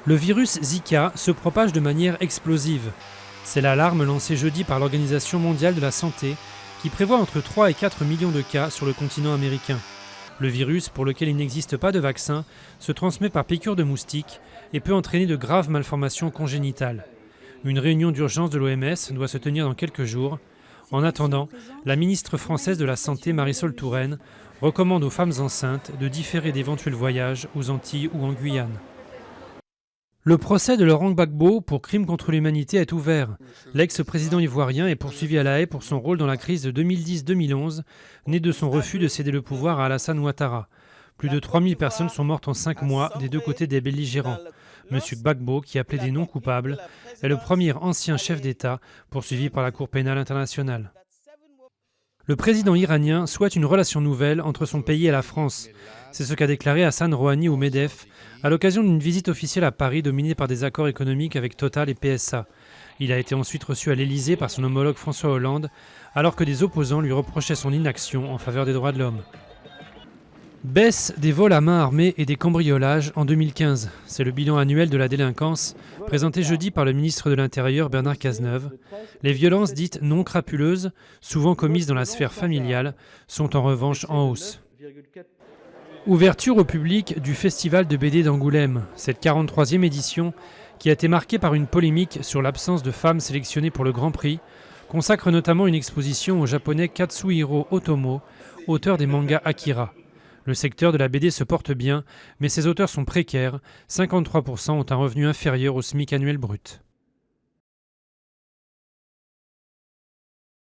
Le virus Zika se propage de manière explosive. C'est l'alarme lancée jeudi par l'Organisation mondiale de la santé qui prévoit entre 3 et 4 millions de cas sur le continent américain. Le virus, pour lequel il n'existe pas de vaccin, se transmet par piqûre de moustiques et peut entraîner de graves malformations congénitales. Une réunion d'urgence de l'OMS doit se tenir dans quelques jours. En attendant, la ministre française de la Santé, Marisol Touraine, recommande aux femmes enceintes de différer d'éventuels voyages aux Antilles ou en Guyane. Le procès de Laurent Gbagbo pour crime contre l'humanité est ouvert. L'ex-président ivoirien est poursuivi à La Haye pour son rôle dans la crise de 2010-2011, née de son refus de céder le pouvoir à Alassane Ouattara. Plus de 3000 personnes sont mortes en 5 mois des deux côtés des belligérants. M. Gbagbo, qui appelait des non coupables, est le premier ancien chef d'État poursuivi par la Cour pénale internationale. Le président iranien souhaite une relation nouvelle entre son pays et la France. C'est ce qu'a déclaré Hassan Rouhani au MEDEF à l'occasion d'une visite officielle à Paris dominée par des accords économiques avec Total et PSA. Il a été ensuite reçu à l'Élysée par son homologue François Hollande, alors que des opposants lui reprochaient son inaction en faveur des droits de l'homme. Baisse des vols à main armée et des cambriolages en 2015. C'est le bilan annuel de la délinquance présenté jeudi par le ministre de l'Intérieur Bernard Cazeneuve. Les violences dites non crapuleuses, souvent commises dans la sphère familiale, sont en revanche en hausse. Ouverture au public du Festival de BD d'Angoulême. Cette 43e édition, qui a été marquée par une polémique sur l'absence de femmes sélectionnées pour le Grand Prix, consacre notamment une exposition au japonais Katsuhiro Otomo, auteur des mangas Akira. Le secteur de la BD se porte bien, mais ses auteurs sont précaires. 53% ont un revenu inférieur au SMIC annuel brut.